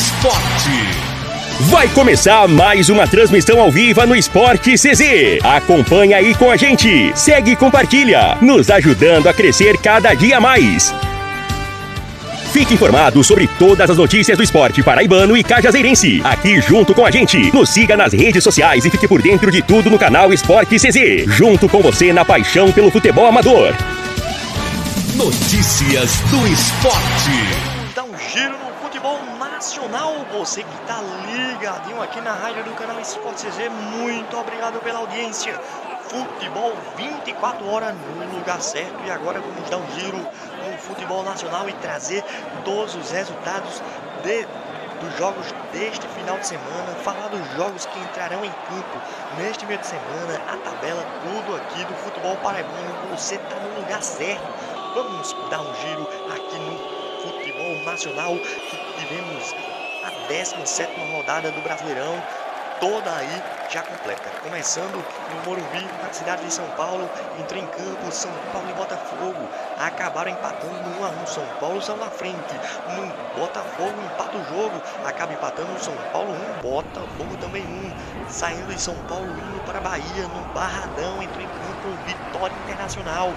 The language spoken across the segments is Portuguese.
Esporte. Vai começar mais uma transmissão ao vivo no Esporte CZ. Acompanha aí com a gente. Segue e compartilha, nos ajudando a crescer cada dia mais. Fique informado sobre todas as notícias do esporte paraibano e cajazeirense. Aqui junto com a gente. Nos siga nas redes sociais e fique por dentro de tudo no canal Esporte CZ. Junto com você na paixão pelo futebol amador. Notícias do esporte. Dá um giro no futebol nacional. Você que tá ligadinho aqui na rádio do canal Esporte CZ, muito obrigado pela audiência. Futebol 24 horas no lugar certo. E agora vamos dar um giro no futebol nacional e trazer todos os resultados dos jogos deste final de semana, falar dos jogos que entrarão em campo neste meio de semana, a tabela, tudo aqui do futebol paraibano. Você tá no lugar certo. Vamos dar um giro aqui no futebol nacional, que tivemos a 17ª rodada do Brasileirão, toda aí já completa. Começando no Morumbi, na cidade de São Paulo, entrou em campo São Paulo e Botafogo. Acabaram empatando no 1 a 1. São Paulo saiu na frente. No Botafogo empata o jogo. Acaba empatando o São Paulo 1, Botafogo também 1. Saindo de São Paulo, indo para a Bahia, no Barradão, entrou em campo Vitória Internacional.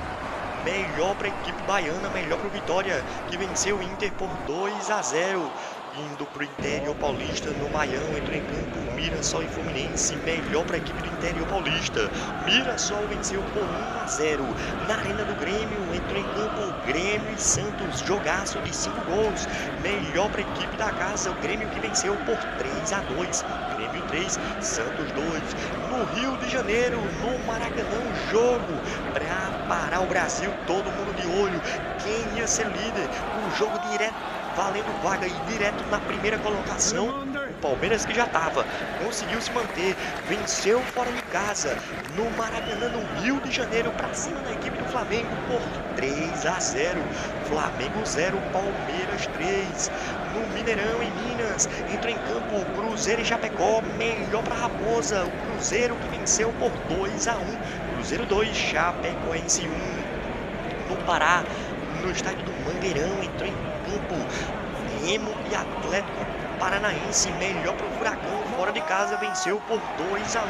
Melhor para a equipe baiana, melhor para o Vitória, que venceu o Inter por 2 a 0. Indo para o interior paulista, no Maião, entrou em campo Mirassol e Fluminense. Melhor para a equipe do interior paulista. Mirassol venceu por 1 a 0. Na Arena do Grêmio, entrou em campo Grêmio e Santos. Jogaço de 5 gols. Melhor para a equipe da casa, o Grêmio, que venceu por 3 a 2. Grêmio 3, Santos 2. No Rio de Janeiro, no Maracanã, jogo para parar o Brasil. Todo mundo de olho. Quem ia ser líder? Um jogo direto, valendo vaga e direto na primeira colocação. O Palmeiras, que já estava, conseguiu se manter, venceu fora de casa no Maracanã, no Rio de Janeiro, para cima da equipe do Flamengo por 3 a 0. Flamengo 0, Palmeiras 3. No Mineirão, em Minas, entrou em campo o Cruzeiro e Chapecó. Melhor para Raposa, o Cruzeiro, que venceu por 2 a 1. Cruzeiro 2, Chapecoense 1. No Pará, no estádio do Mangueirão, entrou em campo Remo e Atlético Paranaense. Melhor para o Furacão, fora de casa, venceu por 2 a 1.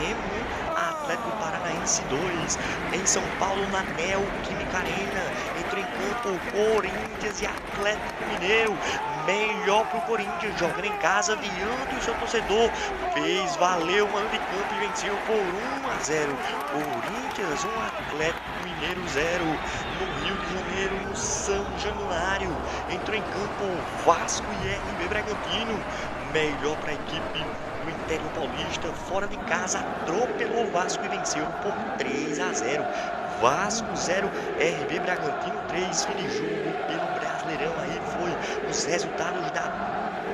Remo 1, Atlético Paranaense 2. Em São Paulo, na Neoquímica Arena, entrou em campo Corinthians e Atlético Mineiro. Melhor para o Corinthians, jogando em casa diante do seu torcedor, fez valer o mando de campo e venceu por 1 a 0. Corinthians 1, Atlético Mineiro 0. No Rio de Janeiro, no São Januário, entrou em campo Vasco e RB Bragantino. Melhor para a equipe do interior paulista, fora de casa, atropelou o Vasco e venceu por 3 a 0. Vasco 0, RB Bragantino 3. Fim de jogo pelo Brasileirão. Aí foi os resultados da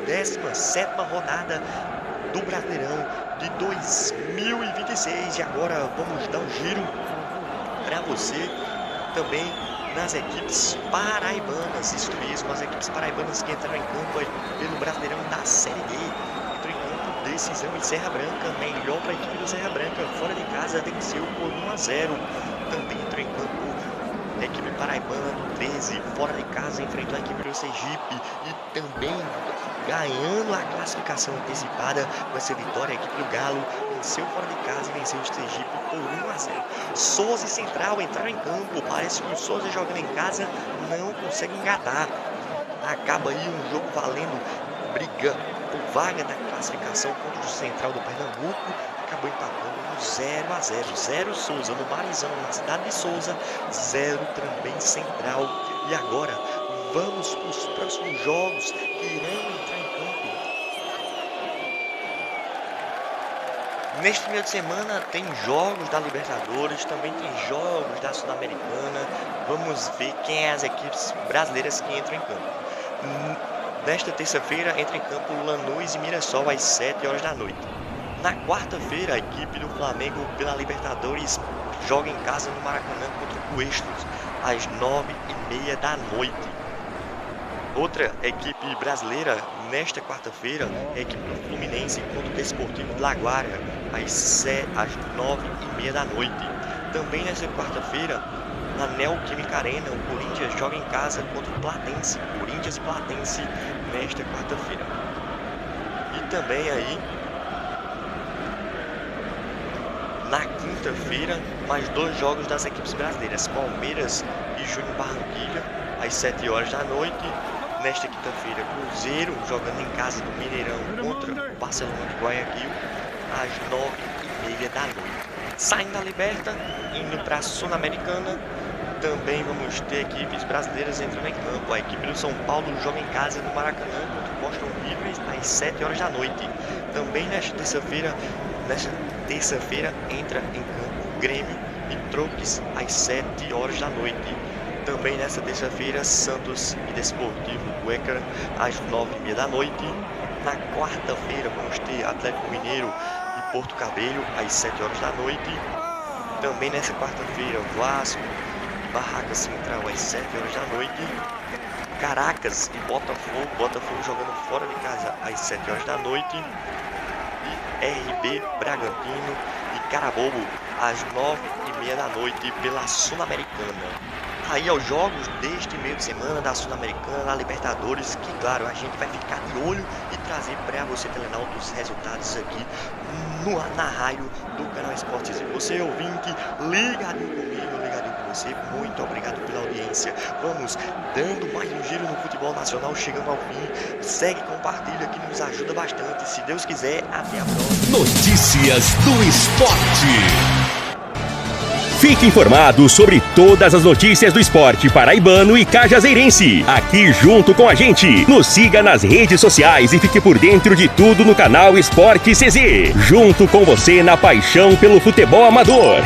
17ª rodada do Brasileirão de 2026. E agora vamos dar um giro para você também nas equipes paraibanas. Isso mesmo, as equipes paraibanas que entraram em campo aí pelo Brasileirão da Série D. Entrou em campo decisão em Serra Branca. Melhor para a equipe do Serra Branca, fora de casa, venceu por 1 a 0. Também entrou em campo a equipe paraibana do 13, fora de casa, enfrentou a equipe do Sergipe e também ganhando a classificação antecipada com essa vitória. A equipe do Galo venceu fora de casa e venceu o Sergipe por 1 a 0. Souza e Central entraram em campo. Parece que o Souza, jogando em casa, não consegue engatar. Acaba aí um jogo valendo briga por vaga na classificação contra o Central do Pernambuco. Acabou empatando no 0 a 0. 0 Souza no Marizão, na cidade de Souza. 0 também Central. E agora vamos para os próximos jogos que irão entrar em campo. Neste meio de semana tem jogos da Libertadores, também tem jogos da Sul-Americana. Vamos ver quem é as equipes brasileiras que entram em campo. Nesta terça-feira entra em campo Lanús e Mirassol às 7 horas da noite. Na quarta-feira, a equipe do Flamengo pela Libertadores joga em casa no Maracanã contra o Cuestos às 9h30 da noite. Outra equipe brasileira nesta quarta-feira é a equipe do Fluminense contra o Desportivo de Laguardia às 9h30 da noite. Também nesta quarta-feira, na Neoquímica Arena, o Corinthians joga em casa contra o Platense. Corinthians e Platense nesta quarta-feira. E também aí, na quinta-feira, mais 2 jogos das equipes brasileiras, Palmeiras e Júnior Barranquilla, às 7 horas da noite. Nesta quinta-feira, Cruzeiro jogando em casa do Mineirão contra o Barcelona de Guayaquil, às 9h30 da noite. Saindo da Liberta, indo para a Sul-Americana, também vamos ter equipes brasileiras entrando em campo. A equipe do São Paulo joga em casa no Maracanã contra o Boston Rivers às 7 horas da noite. Também nesta terça-feira entra em campo o Grêmio e Troques às 7 horas da noite. Também nesta terça-feira, Santos e Desportivo Cuenca às 9h30 da noite. Na quarta-feira vamos ter Atlético Mineiro e Porto Cabello às 7 horas da noite. Também nessa quarta-feira, Vasco e Barraca Central às 7 horas da noite. Caracas e Botafogo jogando fora de casa às 7 horas da noite. E RB Bragantino e Carabobo às 9h30 da noite pela Sul-Americana. Aí aos jogos deste meio de semana da Sul-Americana, da Libertadores, que claro, a gente vai ficar de olho e trazer para você, telenauta, os resultados aqui na rádio do canal Esportes. E você, ouvinte, ligadinho comigo, ligadinho com você, muito obrigado pela audiência. Vamos dando mais um giro no futebol nacional, chegando ao fim. Segue, compartilha, que nos ajuda bastante. Se Deus quiser, até a próxima. Notícias do esporte. Fique informado sobre todas as notícias do esporte paraibano e cajazeirense, aqui junto com a gente. Nos siga nas redes sociais e fique por dentro de tudo no canal Esporte CZ. Junto com você na paixão pelo futebol amador.